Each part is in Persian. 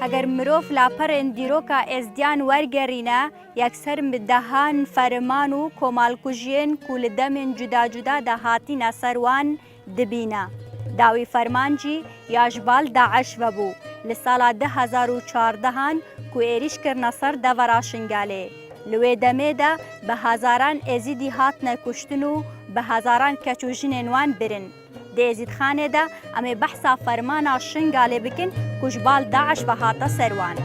اگر مروف لاپرن دیروکا ازدیان ورگرینه یکسر مدهان فرمان و کمالکوژین کول دمن جدا جدا دهاتینا سروان دبینه. داوی فرمانجی یاجبال داعش وبو لسالا 2014 کو ایریش کرنا سر دورا شنگاله. لوی دمه ده به هزاران ازیدی هات نکشتنو به هزاران کچوژین وان برن. ده ازید خانه ده امی بحثا فرمانا شنگاله بکن کجبال داعش به هاتا سروان.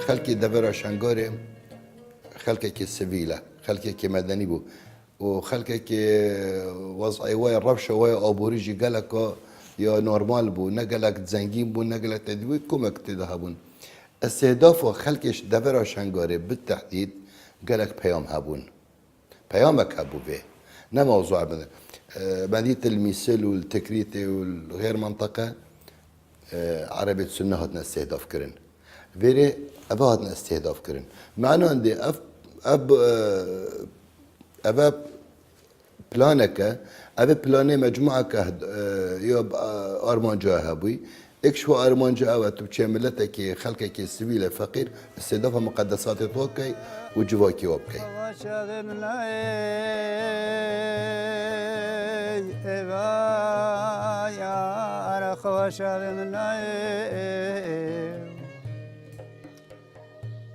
خلکی دبر شنگاره خلکی که سویله خلکی که مدنی بو و خلکی که وضعی وای ربش وای آبوریجی گلک یا نرمال بو نگلک زنگین بو نگلک تدوی کمک تده بون استهداف و خلکش دبر شنگاره بالتحديد گلک پیام هبون پیامک هبو به نه موضوع بده مدينة المثال والتكريت والغير منطقة عربية سنة هاتنا استهداف كرن فيري أبا هاتنا استهداف كرن معنى عندي أبا بلانك أبا بلاني مجموعة يوب أرمان جاها بوي اكشفو أرمان جاها وتبشي ملتك خلقك سبيل فقير استهداف مقدسات توكي وجواكي وبكي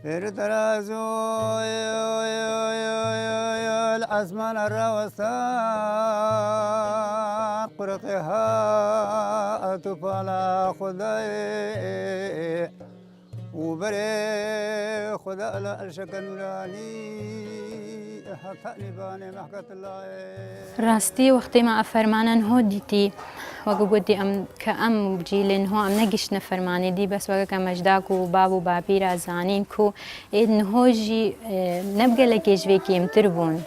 ارترازو الأزمان الروسان قرقها أتفالا خداي وبري خدا لا الشكنوراني راستی وقتی ما افرمانن هو دیتی وقتی گودی ام که ام بجیلن هو ام نگیش نفرمانی دی بس وقتی کم اجداک و باب و بابی رازانین کو این هوجی نبگه لکیش وی کم تربون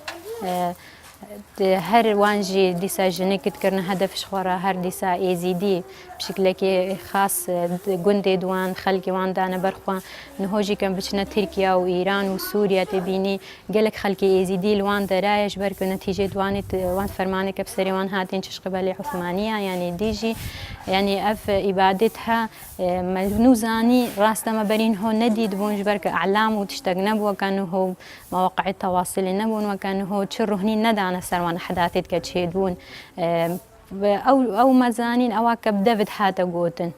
هر وانجی دیسا جنکت کرن هدفش خورا هر دیسا ایزیدی بشکل که خاص گنده دوان خلقی وان دانه برخوان نهوجی کم بچنه ترکیه و ایران و سوریا تبینی گلک خلقی ایزیدی لوان درایش برکو نتیجه دوانت وان فرمانه که بسری وان هاتین چش قبل عثمانیه یعنی دیجی یعنی اف عبادتها نوزانی راست ما برین هو ندید بونج برک اعلام و تشتاق نبو وكانه هو مواقع التواصل نبون وكانه هو تشرهني ندانا سروان حداثت كتشيدون او مزانين او كبدفد حاتا قوتن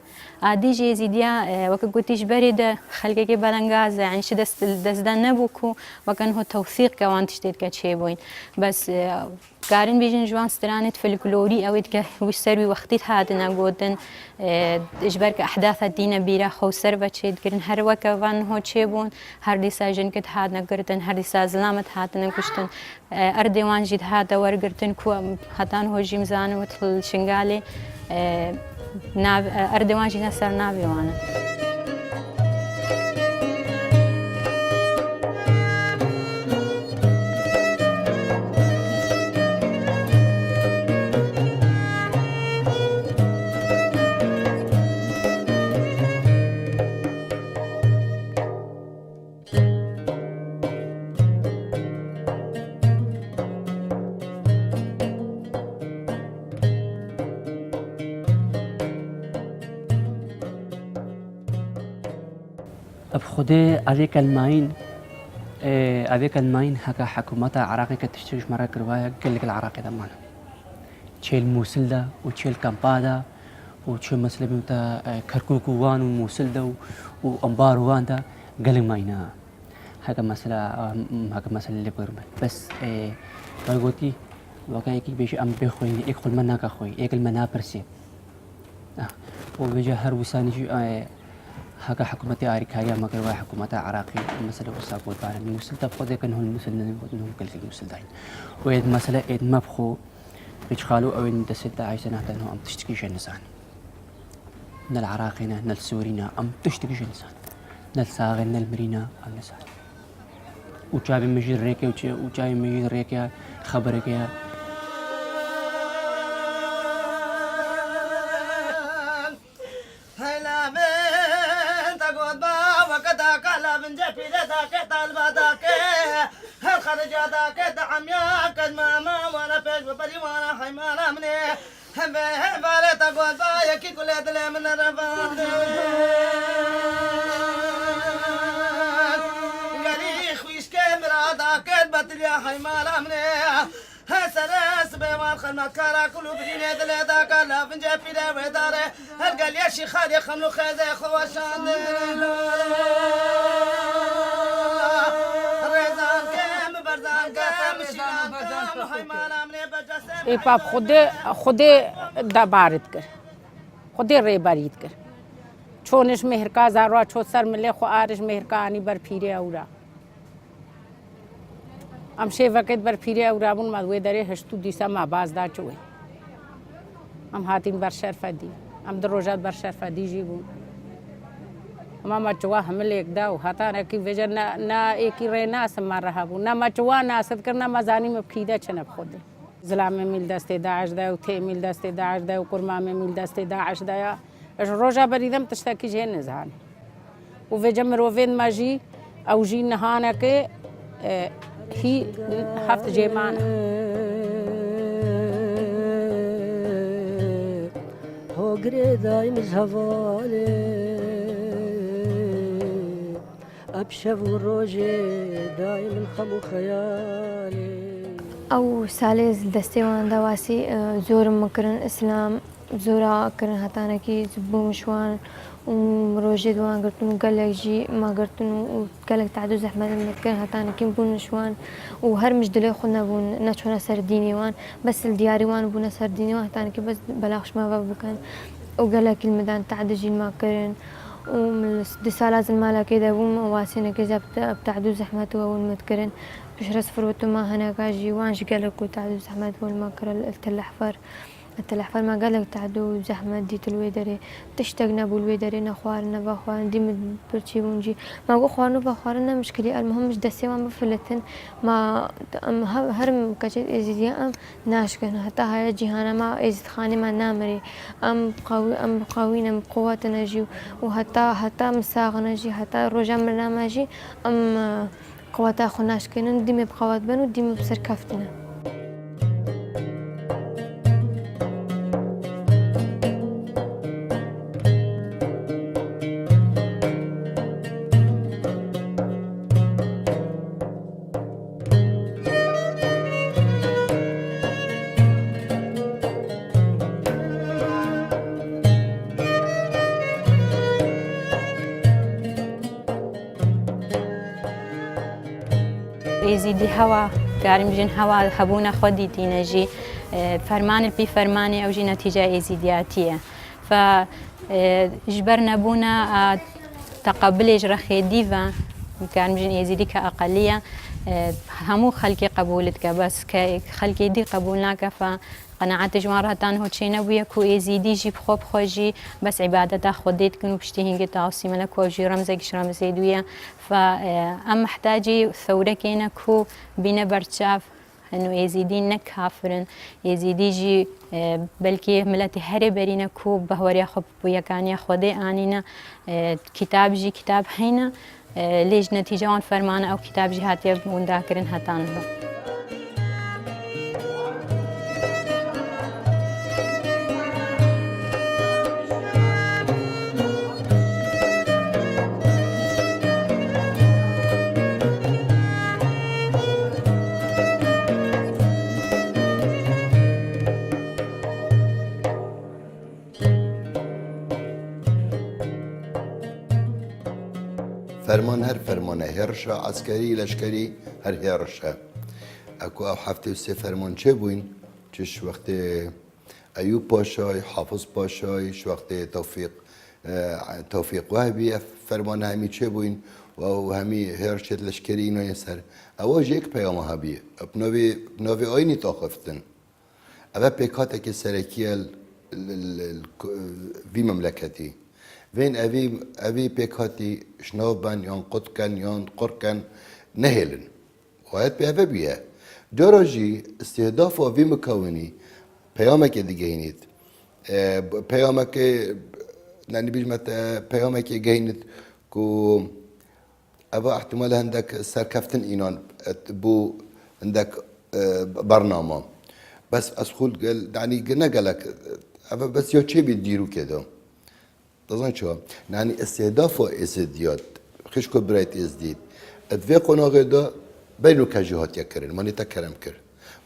عادي جي زيديا وكا قوتيش بريدة خلقك بلنغازة يعني شي دزدان نبوكو وكان هو توثيق كوان تشتيد كتشيبوين بس قارن بيجن جوان سترانت فلكلوري او وش سروي وقتيت هاتنا قوتن اجبارك احداث الدين بيرا خو سربة تشيد كرن هر وكا وان هو تشيبون هر ديسا جنكت هاتنا قرتن هر ديسا زلامت هاتنا كشتن اردي وان جيد هاتا ورقرتن كو هاتان هو جيمزان وتل شنغالي أردوان جينا سر نابي وانا بخده أذيك الماين هكا حكومات عراقي كتشتريش مرة كرواية قال لك العراقي ده معنا تشيل موصل ده وتشيل كامبادا وتشيل مثلا بمتا كركوك وان وموصل ده وأنبار وان ده قال لك ماينا هكا مثلا اللي بقربه بس بقولتي وكان يكي بيجي أم بيخوي يدخل مناك أخوي يأكل منا برسي وبيجي هر وساني هكا حكومتي أريكايا ما كروا حكومتي عراقي مثلا وساقول بارا من وصلت بخذ كان هو المسلمين بدهم كل شيء وصل داين وإذا مثلا إذا ما بخو بيشخالوا أو إن دست عايشة نحن أم تشتكي جنسان نل عراقينا نل سورينا أم تشتكي جنسان نل ساغن نل مرينا أم نسان وجابي مجي ريكا وجابي مجي ريكا خبرك يا فارت أقول بايكي كل يدلي من الرفاق قالي خويش كاميرا داكت بطل يا حيمان أمني هسرس بيوان خدمت كارا كلو بديني دلي داكا لا فنجا في داوي داري هلقال يا شي خالي خملو خيزي خواشان ريزان كام برزان كام شيلان كام حيمان أمني بجسم ای پاپ خود دبارت کر خود ری برید کر چونش مهرکا زاروا چو سر مله خو آرش مهرکا آنی بر پیره اورا ام شی وقت بر پیره اورا بون مدوی داره هشتو دیسا ما باز دا چوه ام هاتیم بر شرفدی ام در روزات بر شرفدی جی بون اما ما چوا حمل یک داو هاتا نکی وجه نا ایکی ری ناس ما رها بون نا ما چوا ناسد کرنا مزانی مبکیده چنب خوده زلام میل دست داعش دا و تی میل دست داعش دا و کرما میل دست داعش دا اش روزا بریدم تشتکی جه نزان و وجم روین ماجی او جی نهانه که هی هفت جیمان هوگری دایم زهواله ابشب و روزه دایم الخم خیاله ئەو ساڵێ دەستێوان داواسی زۆرم مەکردن ئیسلام زۆرکردن هەتانەکی بووم شوان ڕۆژێ دوانگرتن و گەلێکژی ماگرتن و گەلێک تعد و زەحمەتم دەکردن هەتانەکی بوون شوان و هەرمش دلێ خۆ نەبوون نەچۆنە سەر دینیوان بەس دیاریوان بوونە سەر دینیوان هەتانەکی بەس بەلاخشمەوە بکەن و گەلێکی مدان تعدژین ماکردن دي سالة زلمالة كده بوم واسينا كذا بتعدو زحمة والمتكرن بشرس فروتو ما هنا كاجي وانش قالك وتعدو زحمة والمكر التلحفر ما قالك تعدو زحمة ديت الويدري تشتقنا بالويدري نخوارنا بخوارنا دي برشي بونجي ما قو خوارنا بخوارنا مشكلة المهم مش دسيوان بفلتن ما هرم كجد ازيديا ام ناشكن حتى هاي جهانا ما ازيد خاني ما نامري ام قوينا بقواتنا جي وحتى مساغنا جي حتى رجع مرنا جي ام قواتا خو ناشكن ديمي بقوات بنو ديمي بسر كفتنا يزيدي هوا كارم جن هوا هبونا خودي تينجي فرمان البي فرماني أو جي نتيجة يزيدياتية فجبرنا بونا تقبل جرخي ديفا كارم جن يزيدي كأقلية همو خلقي قبولتك بس خلقي دي قبولناك قناعت جوار هتان هو تشينا ويا كو يزيدي جيب خوب خوجي بس عبادة خوديت كنو بشتهين قطع وسي ملك وجي رمزك رمزي دويا فأم محتاجي ثورة كينا كو بينا برشاف انه يزيدين نكافرن يزيدي جي بلكي ملتي هري برينا كو بهوريا خب ويا كان يا خودي انينا كتاب جي كتاب هينا ليش نتيجة وان فرمانة او كتاب جي هاتيا ونداكرن هتان هو فرمان هر فرمانه هرشا عسکری لشکری هر هرشا اكو او هفته سه فرمان چه بوین چش وقت ایوب پاشای حافظ پاشای ش وقت توفیق وهبی فرمان همی چه بوین و همی هرشت لشکری نوی سر اواج یک پیام هبیه بنوی آینی تاخفتن اوه پیکاته که سرکیه وی مملکتی وين أبي بيكاتي شنوبان يان قطكن يان قركن نهلن وهات بها بيها درجي استهداف أبي مكوني بيامك ديجينيت بيامك يعني بيجمت بيامك جينيت كو أبا احتمال عندك سركفتن إينان بو عندك برنامج بس أسخول قال يعني قلنا قالك بس يو شيء بيديروا كده تظن شو يعني استهدافه إزدياد خشكو برايت إزديد ادفاقنا غدا بينو كجهات يكرن ماني تكرم كر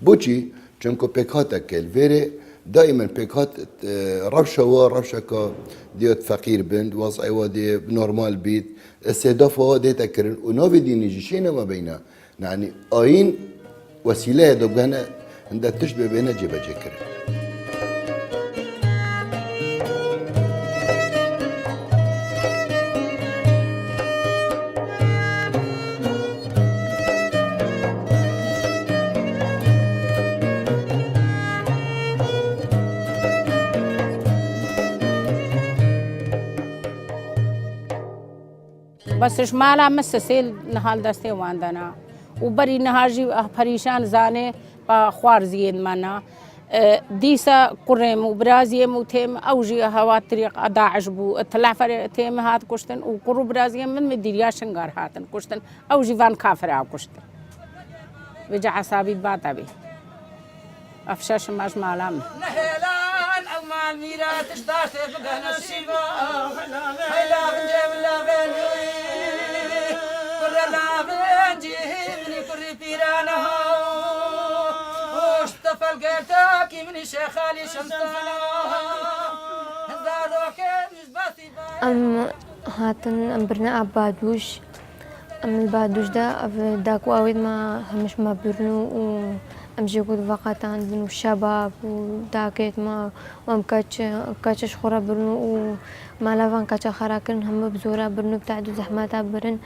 بوچي چونكو بيكات كل فيري دائما بيكات ربشة كا ديوت فقير بند وضعي ودي نورمال بيت استهدافه دي تكرن ونوفي ديني جيشينا ما بينا يعني آين وسيلة دوغانا عندها تشبه بينا جيبا جكر بس شمالا مسسيل نهال دستي واندنا وبري نهاجي فريشان زاني خوار زين منا ديسا قرم وبرازيم وتيم اوجي هوا طريق داعش بو طلع فر تيم هات كشتن وقرو برازيم من مديريا شنغار هاتن كشتن اوجي فان كافر كشتن بجا حسابي باتبي افشاش ماش مالام نهلان او مال ميرا تشتاش تفقه نصيبا هلا بنجيب لا بنوي كل لا بنجيبني كل بيرانا واشتفى القيتاكي من شيخ علي شمسانا هزاروك مزباسي أم هاتن أم برنا أبادوش أم البادوش داك واويد ما همش ما برنو أم جيقود فقط عندنا الشباب وداكيت ما وأم كاتش خورا برنو وما لافان كاتش خراكن هم بزورا برنو بتاعدو زحماتا برن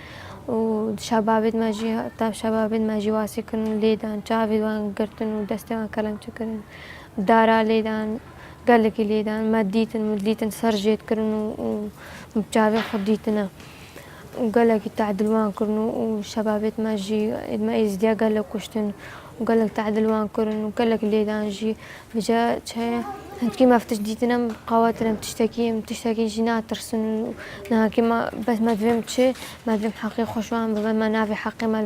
وشبابت ما جي تاب شبابت ما جي واسي كن ليدان شافي وان قرتن ودستي وان كلام شكرن دارا ليدان قالك ليدان مديتن سرجيت كرنو ومبجابي خديتنا وقالك تعدل وان كرنو وشبابت ما جي ما يزديا قالك كشتن وقالك تعدل وان كرنو وقالك ليدان جي بجا شيء كيما فتش ديتنا قواتنا بتشتكي جينا ترسن نها كيما بس ما فهمت شيء ما فهم حقي خوشوان ما نافي حقي ما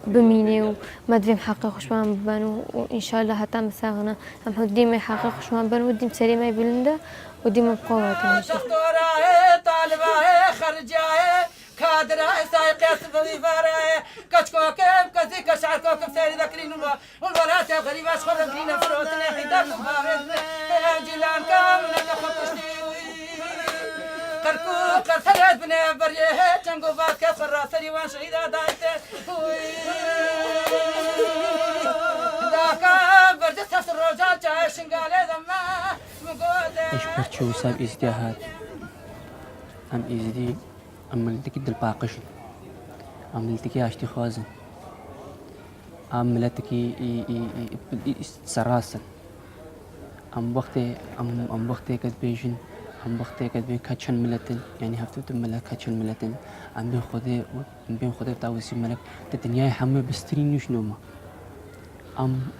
بميني وما فهم حقي خوشوان ببانو وإن شاء الله حتى مساغنا هم ديما حقي خوشوان بانو وديم سليمة بلندا وديما بقواتنا طالبة خرجاية كادرة سايقة سبليفارة كشكوكب كزي كشعر كوكب سيري ذكرين والورات غريبة شخور بلينا فروتنا حيدك وفارزنا جيلان كامل نخط تشتيوي كركوك كرسلت بنا بريه جنگو بات كفر سري وان شهيدة دايته داكا برجس تفسر رجال جاي شنقالي ذما مقودة إيش برشو ساب إزدياهات أم إزدي أم لتكي دلباقش أم لتكي عشتي خوازن أم لتكي سراسن أم وقتي قد بيجن أم وقتي قد بين كاتشن ملتن يعني هفتو ملك كاتشن ملتن أم بين خدي بتاوسي ملك الدنيا حمى بسترين يشنوما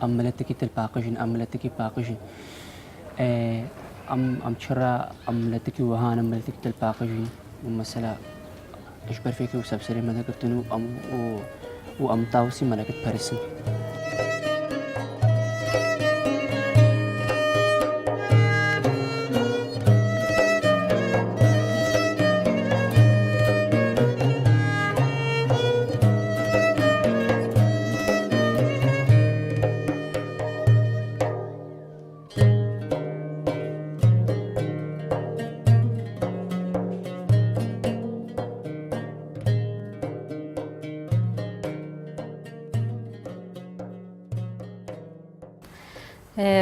أم لتكي دلباقشن أم لتكي باقشن أم شرا أم لتكي وهان أم لتكي دلباقشن ومثلا إشبر فيك وسبسري ماذا قلتنو وأم تاوسي ملكة باريسن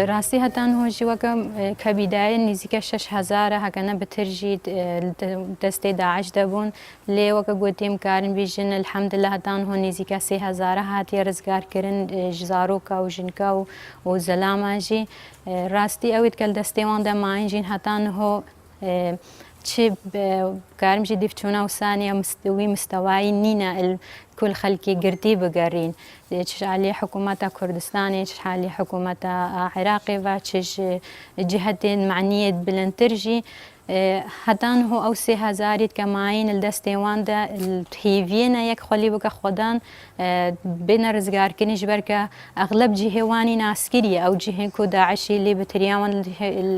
راستی هتان هوشی وکم کبیدای نزدیک 6000 هکنه بترجید دسته داعش دبون لی وک گوتیم کارن بیشن الحمدلله هتان هو نزدیک 3000 هاتی رزگار کردن جزارو کا و جنکا و زلاماجی راستی اوید کل دسته وان دم اینجین هتان هو چه كارمجي ديفتونا وثانية مستوى نينا كل خلقي قرتي بقرين تش علي حكومة كردستاني تش علي حكومة عراقي وتش جهتين معنية بلنترجي هتان هو او 3000 کماین الدستیوان ده الهیوینا یک خالی بک خودان بین رزگار کنیش برکه اغلب جهوانی ناسکری او جهن کو داعشی اللي بترياون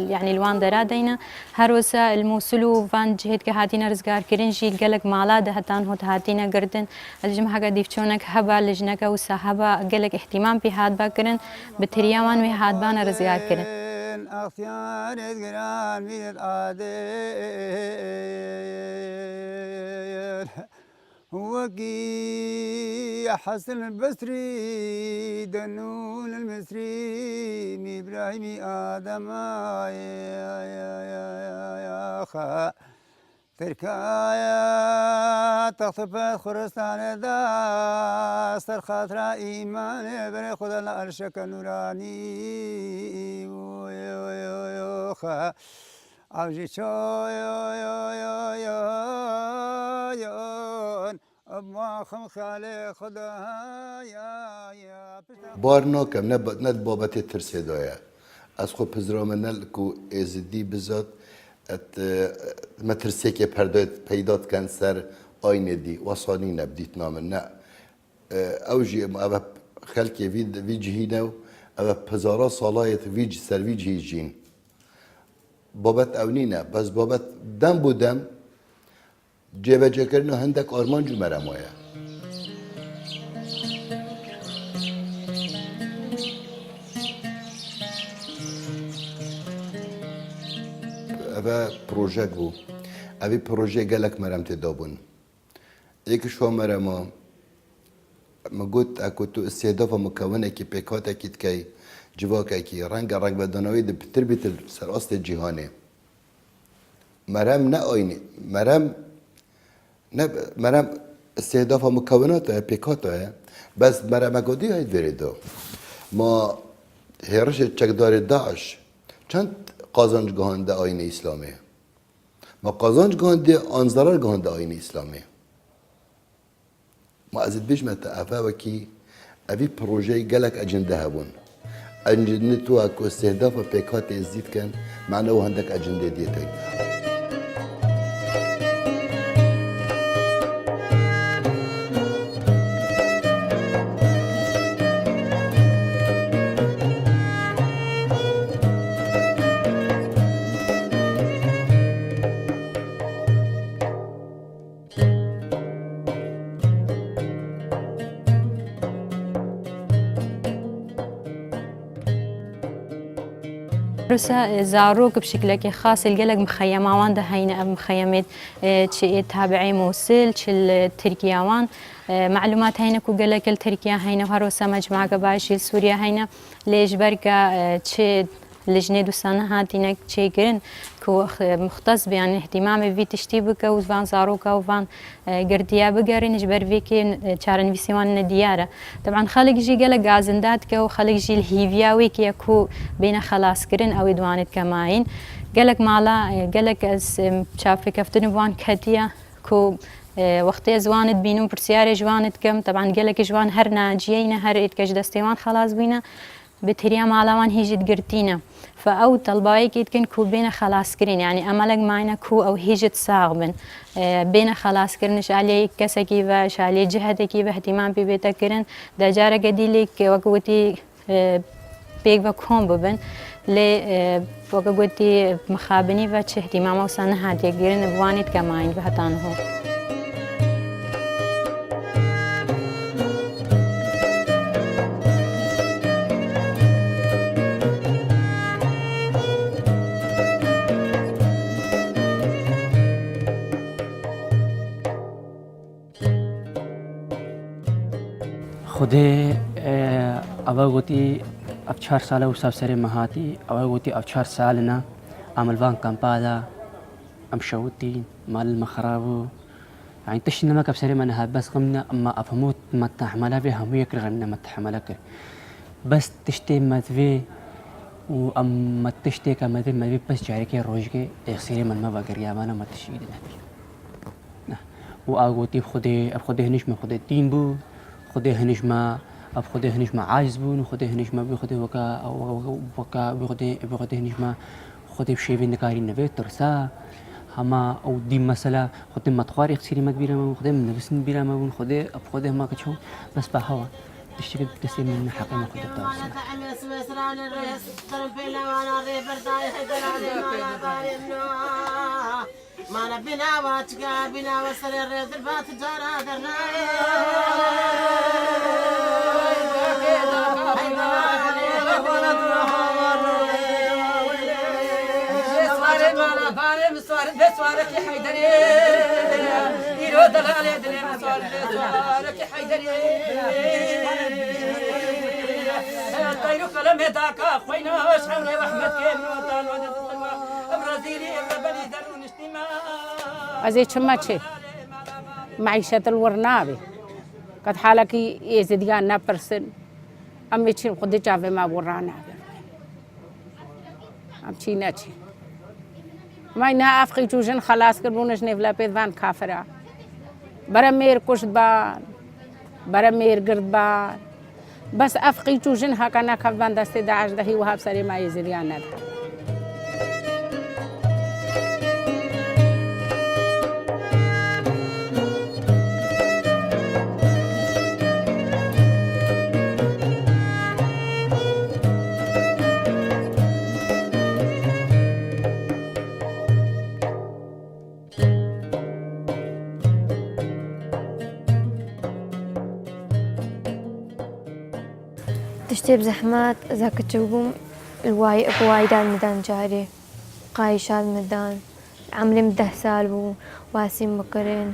يعني الوان درادينا هروسا الموصلو فان جهد كهاتينا رزگار كرنجي قالك مالا ده هتان هو هاتينا قردن الجمع حاجه ديفتشونك هبا لجنك وسحبا قالك اهتمام بهاد باكرن بترياون وهاد بان رزگار كرن أخيار الجيران من العادل وكي حسن البصري دنون المصري من إبراهيم آدم يا خا تركايا تخطف خرستان دا سر خاطر ایمان بر خدا العرشک نورانی خا اوجی چو اما خم خاله خدا یا بار ناکم ند بابت ترسه دایا از خود پزرام نل کو ازدی بزاد ما ترسه که پیدات کن سر آینه دی وصانی نبدیت نامن نه اوجی او خلکی وی جهینو او پزارا صالایت وی سر وی جهیجین بابت اونی نه بس بابت دم بودم جبه جکرنو هندک آرمان جو مرمایه اوه پروژه بو اوه پروژه گلک مرم تدابون یکی شو مرم ما قلت اكو تو استهداف مكونه کی پیکات اکید کی جواک کی رنگ بدنوی ده بتربیت سر اصل جهانه مرم نه آینه مرم استهداف مكونات پیکات بس مرم اگودی هاید وریدو ما هرش چکدار داعش چند قازانجگاهان ده آین اسلامی ما قازانجگاهان ده آنزرارگاهان ده آین اسلامی ما از بیش متعفه و کی اوی پروژه گلک اجنده هبون اجنده تو اکو استهداف و پیکات ازدید کن معنی و هندک اجنده دیتی رسا زاروك بشكل خاص القلق مخيمة وان ده هينا مخيمات تشي تابعي موصل تشي التركياوان معلومات هينا كو قلق التركيا هينا وهروسا مجمع قباشي سوريا هينا ليش بركة تشي لجنة دوسانة هاتينا تشي قرن كو مختص بيان اهتمام في تشتي بكا وفان زاروكا وفان قرديا بقرن جبر فيكي تشارن في سيوان ديارة طبعا خلق جي قلق غازنداتك وخلق جي الهيفياوي كي يكو بين خلاص قرن او ادوانت كماين قلق مالا قلق از شافي كفتن بوان كتيا كو وقتی جوانت بینم پرسیار جوانت کم طبعا قلق جوان هر ناجیینا هر اتکش دستیوان خلاص بینا بتريا مالوان هيجت قرتينا فأو طلبايك يتكن كو بين خلاص كرين يعني أملك معنا كو أو هيجت صاغبن بين خلاص كرنش عليه كسكي واش عليه جهتكي باهتمام ببيتا كرن دا جارة قديلك وقوتي بيك وكون ببن لي وقوتي مخابني واتش اهتمام وصانها هاتي كرن بوانيت كماين بهتانهو خودی اوقاتی اب 4 ساله وساب سری مهاتی اوقاتی اب 4 سالنا عمل وان كامبادا ام شوتين مال المخرابو يعني تشنا ما كبسري منها بس قمنا اما افهموت ما تحملها بها هم يكره غننا ما تحملك بس تشتي ما تفي واما تشتي كما تفي ما بس جاري روجك يصير من ما بقر يا ما تشيد وآگوتی خود هنیش ما خود دین بود خود هنیش ما خود هنیش ما عاجز بود خود هنیش ما خود وکا خود هنیش ما خود بشیوه نکاری نوید ترسا هما او دیم مثلا خود متخوار اخسیری مد بیرم خود من نفسن بیرم خود ما کچون بس به هوا تشتغل تسليم من حق ما خد الدار ما نبينا واتقا بنا وصل الريد البات جارا درنا بسوارك يا حيدري يرو دلالي دلي بسوارك يا حيدري طيرو كلام هداك خوينا شحمري واحمد كيم وطن ودد الطلوة برازيلي الربلي درون اجتماع ازي چمچه معيشة الورنابي قد حالك يزيديان نابرسن امي چين خود جاوه ما ورانا ام چي نچي ما إنها أفقي جوجن خلاص كربونش نفلا بيدان كافرة برا مير كشتبان برا مير قردبان بس أفقي جوجن هكذا كفبان دستي داعش دهي وهاب سري ما يزيديان ندها تشتي بزحمات إذا كتشوفهم الوايدات مدان جاري قايشات مدان عملي مده سالبو واسيم بكرين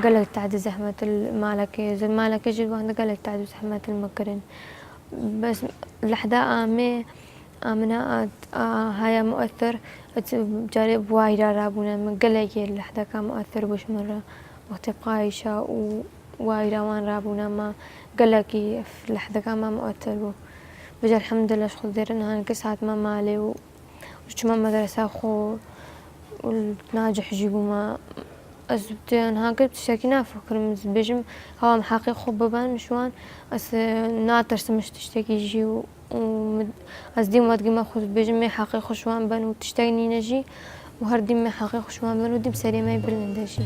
قالك تعد زحمة المالكة إذا المالكة جد واحدة قالك تعد زحمة المكرين بس الأحداء آمنة هاي مؤثر جاري بوايدة رابونا قالك الأحداء كان مؤثر بوش مرة وقت قايشة وايدة وان رابونا ما قالك في اللحظة كان ما مؤثر بو بجا الحمد لله شغل ديرنا هان كسات ما مالي وش ما مدرسة خو والناجح جيبو ما أزبتين هان كنت تشتكينا فكر مز بجم هوا محاقي خو ببان مشوان أس ناتر سمش تشتكي جي أزديم وادقي ما خو بجم مي حاقي خوشوان بان وتشتكيني نجي وهرديم مي حاقي خوشوان بان وديم سري ما يبلن دجي